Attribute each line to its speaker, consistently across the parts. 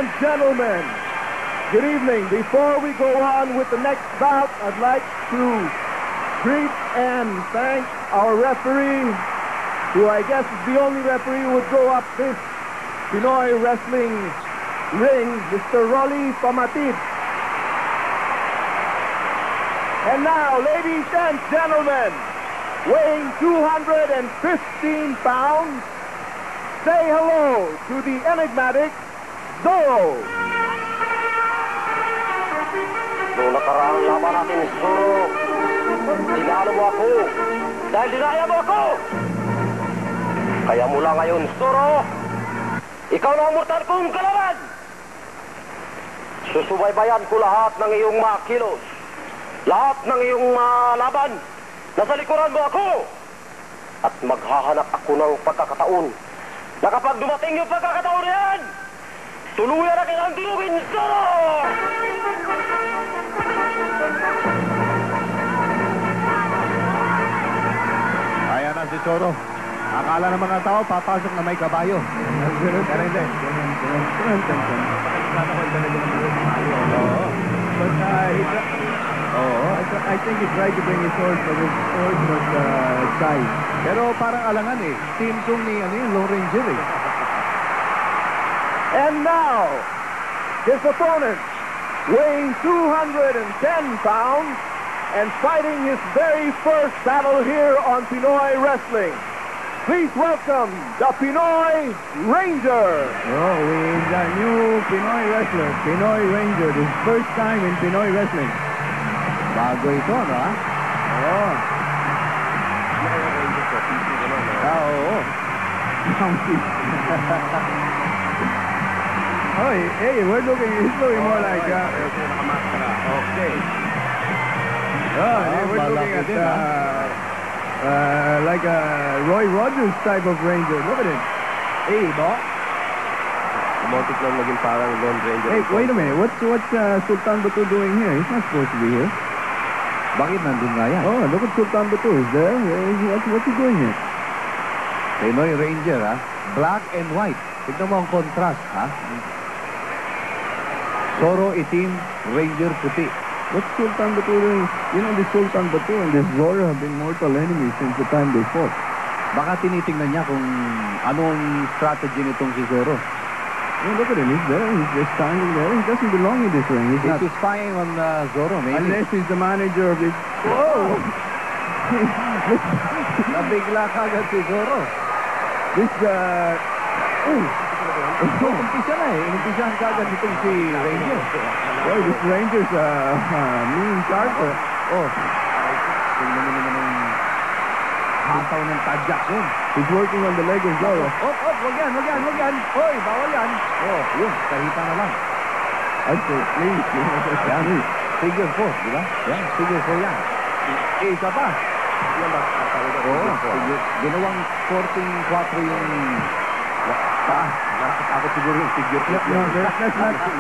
Speaker 1: and gentlemen, good evening. Before we go on with the next bout, I'd like to greet and thank our referee, who I guess is the only referee who would go up this Pinoy wrestling ring, Mr. Rolly Pamatid. And now, ladies and gentlemen, weighing 215 pounds, say hello to the enigmatic Zorro.
Speaker 2: Noong nakaraang laban natin, Zorro, tinalo mo ako dahil dinaya mo ako. Kaya mula ngayon, Zorro, ikaw na ang mortal kong kalaban. Susubaybayan ko lahat ng iyong mga kilos, lahat ng iyong laban. Nasa likuran mo ako. At maghahanap ako ng pagkakataon na kapag dumating yung pagkakataon na yan, tuluyan na kitang durugin, Zorro!
Speaker 3: Ayan na si Zorro. Akala ng mga tao, papasok na may kabayo. Pero hindi.
Speaker 1: I think he tried to bring his sword, but his sword was shy.
Speaker 3: Pero parang alangan eh. Team Kung ni Lone Ranger eh.
Speaker 1: And now, his opponent, weighing 210 pounds and fighting his very first battle here on Pinoy Wrestling. Please welcome the Pinoy Ranger.
Speaker 3: Oh, with the new Pinoy wrestler, Pinoy Ranger. This first time in Pinoy Wrestling. Bago ito, no? Oo. Oo. Oh, hey, he's looking more like... Okay. Oh, we're looking at like a Roy Rogers type of Ranger. Look at him. Hey, Bo.
Speaker 2: Montik lang naging parang Lone Ranger.
Speaker 3: Hey, wait a minute. What's Sultan Batu doing here? He's not supposed to be here. Bakit nandun nga yan? Oh, look at Sultan Batu. Is there? What's he doing here? Pinoy Ranger, ha? Black and white. Tignan mo ang contrast, ha? Zorro itim, Ranger puti. What's Sultan Batu doing? You know, the Sultan Batu and this Zorro have been mortal enemies since the time they fought. Baka tinitingnan niya kung anong strategy nitong si Zorro. Oh, look at him. He's there. He's just standing there. He doesn't belong in this ring. He's not spying on Zorro, maybe. Unless he's the manager of this. Whoa! Nabigla kagad si Zorro. This, umpisa na eh. Umpisahan kagad itong si Ranger. Boy, this Ranger's mean character. Oh. Tingnan mo naman ang hataw ng tadyak yun. He's working on the leg of Zorro. Wag yan. Hoy, bawal yan. Oh, yun, kahita na lang. Okay, please. Yan, figure 4, di ba? Yan, figure 4 yan. Isa pa. Yan ba? Oo, ginawang 14-4 yung Ako siguro yung figure 4. No,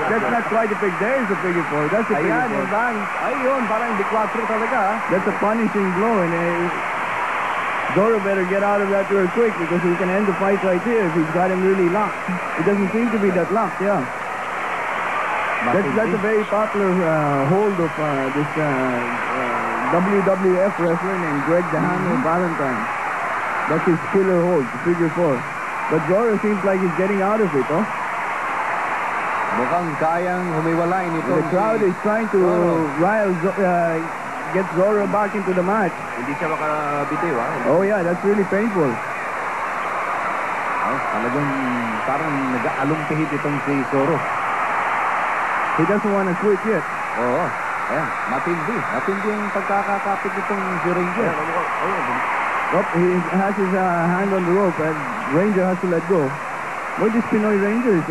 Speaker 3: that's not quite a figure. There is a figure 4. That's a figure 4. Ayun, parang hindi 4 talaga. That's a punishing blow and Zorro better get out of that real quick because he can end the fight right here if he's got him really locked. It doesn't seem to be that locked, yeah. That's a very popular hold of this WWF wrestler named Greg the Hammer Valentine. That's his killer hold, the figure 4. But Zorro seems like he's getting out of it, oh. Mukhang kayang humiwalay nito. The crowd is trying to get Zorro back into the match.
Speaker 2: Hindi siya makabitiw, ha?
Speaker 3: Oh yeah, that's really painful. Oh, talagang parang nag-alumpihit itong si Zorro. He doesn't want to quit yet. Oo. Ayan, matindi. Matindi yung pagkakakapit itong si Ranger. He has his hand on the rope and Ranger has to let go. Well, this Pinoy Ranger is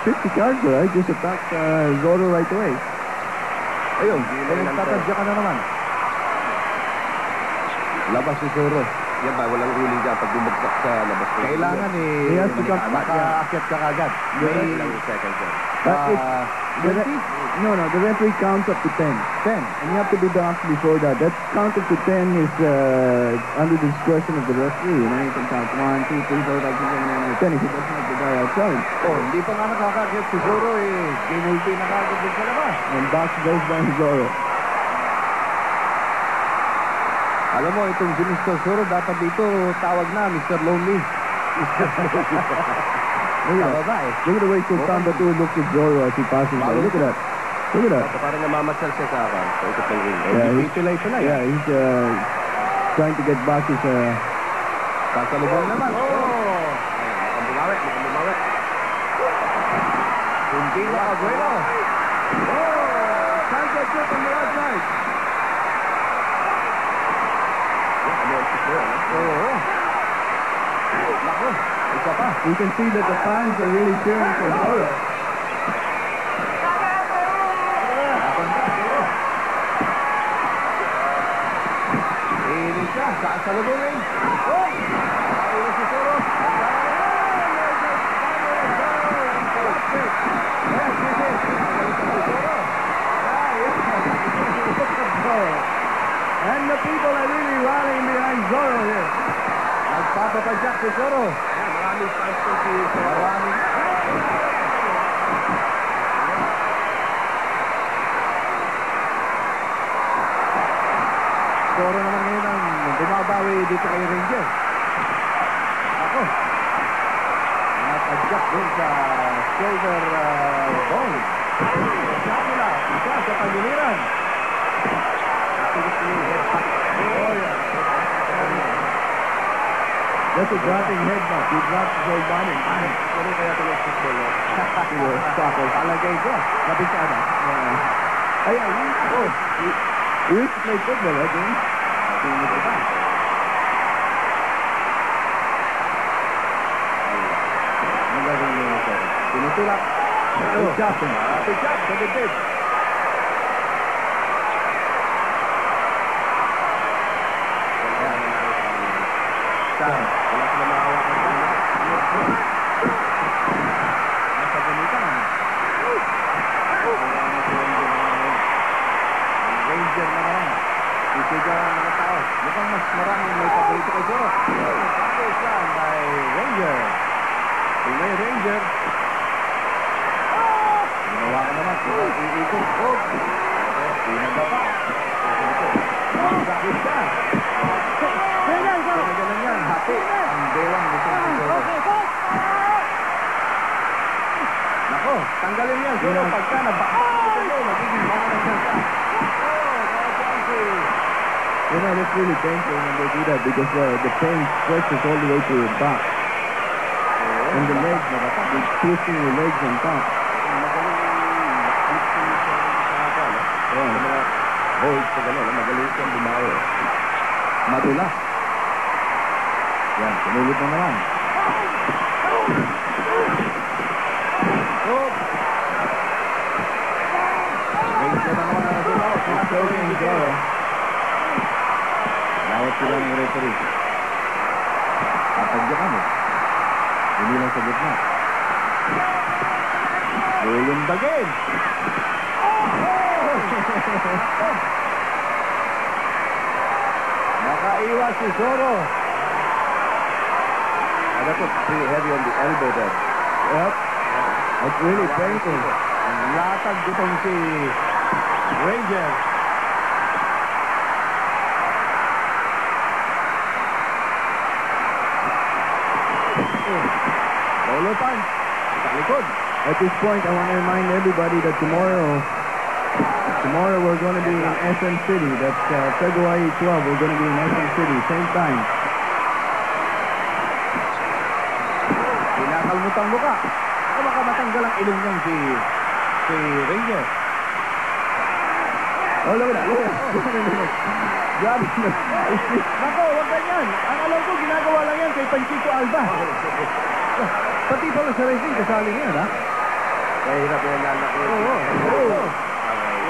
Speaker 3: 50 character, right? Just attacked Zorro right away. Ayun, tatadya ka na naman. Labas si Zorro.
Speaker 4: Yan ba, walang ruling dyan pag bumagsak sa labas.
Speaker 3: Kailangan
Speaker 1: He has to come back.
Speaker 3: makaakyat ka kagad.
Speaker 4: May ilang seconds yan.
Speaker 1: But
Speaker 3: Ah,
Speaker 1: the referee counts up to 10.
Speaker 3: 10.
Speaker 1: And you have to be docked before that. That count up to 10 is under the discretion of the referee. You know, you can count 1, 2, 3, 4, 5, 6, 7, 8, 9, 10 if he doesn't have the guy outside.
Speaker 3: Oh, hindi pa nga nakakakyat si Zoro eh. Ginulti na kagad din sa labas.
Speaker 1: And back goes down Zoro.
Speaker 3: Alam mo, itong si Mr. Zoro, dapat dito tawag na Mr. Lonely.
Speaker 1: Look at that. Look at the way Sultan Batur looks at Zoro as he passes by. Look at that. Look at that.
Speaker 4: Parang namamatsal siya sa akin. Sa ikot ng ring.
Speaker 1: Yeah, yeah, he's trying to get back his
Speaker 3: Kasalubong naman. Oh!
Speaker 4: Mukhang bumawi.
Speaker 3: Hindi na Aguero. Oh! Sanchez shot on the right side. Oo. Naku, isa pa.
Speaker 1: You can see that the fans are really cheering for Zoro.
Speaker 3: Ini siya, kasalubongin. Oh! Nakakaiwa si Zoro.
Speaker 1: And the people are really rallying behind Zoro here.
Speaker 3: Nagpapapadyak si Zoro.
Speaker 4: Maraming fans ko si
Speaker 3: Maraming. Zoro naman ngayon ang bumabawi dito kay Ranger. Ako. Napadyak din sa shoulder bone. Sakula, isa sa pagiliran. Oh, yeah.
Speaker 1: That's a dropping headbutt. He drops his whole body.
Speaker 4: Ano kaya ito ng football?
Speaker 3: Palagay ko. Kabisada.
Speaker 1: Hey, we used to play football, right, James?
Speaker 3: Magaling yun ito. Tinutulak. Big shot. Big shot sa dibdib.
Speaker 4: Wala sila mahawakan sa
Speaker 3: Nasa gamitan. Ranger na naman. Isigaw ang mga tao. Mukhang mas maraming may paborito kay Zoro. Tapos yan by Ranger. May Ranger. Ginawa ka naman. Iikot. Oh. Pinagba pa. Sakit siya. Pinagalan yan. Hati. Ang bewang gusto si Zoro. Nako, tanggalin yan. Zoro, pagka nabakit ito, magiging mahalang siya.
Speaker 1: You know, that's really painful when they do that because the pain stretches all the way to your back. And the legs, they're twisting your legs on top.
Speaker 4: hold sa gano'n. Magaling siyang bumawi.
Speaker 3: Madula. Yan, sinulit na naman. Oh! Race na naman na nadula.
Speaker 1: Choking Zoro.
Speaker 3: Bawat sila ng referee. Tatagya kami. Hindi lang sa gitna. Lulumbagin. Nakaiwas si Zoro.
Speaker 4: That was pretty heavy on the elbow there.
Speaker 1: Yep. It's really painful.
Speaker 3: Latag ditong si Ranger. Solo punch. Sa likod.
Speaker 1: At this point, I want to remind everybody that tomorrow we're going to be in SM City. That's February 12. We're going to be in SM City, same time.
Speaker 3: Kinakalmutang muka. Ako baka matanggal ang ilong niyang si Ranger.
Speaker 1: Oh, look at that. Look at that. Grabe na.
Speaker 3: Nako, wag ganyan. Ang alam ko, ginagawa lang yan kay Panchito Alba. Pati pala sa racing, kasali niya, ha?
Speaker 4: Kaya hirap yung lalaki.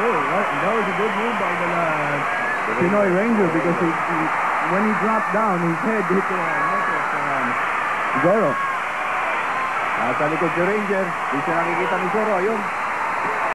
Speaker 1: Oh, that was a good move by the Pinoy Ranger because he
Speaker 3: when he dropped down, his head hit the neck of Zoro. Nasa likod si Ranger. Di siya nakikita ni Zoro. Ayun.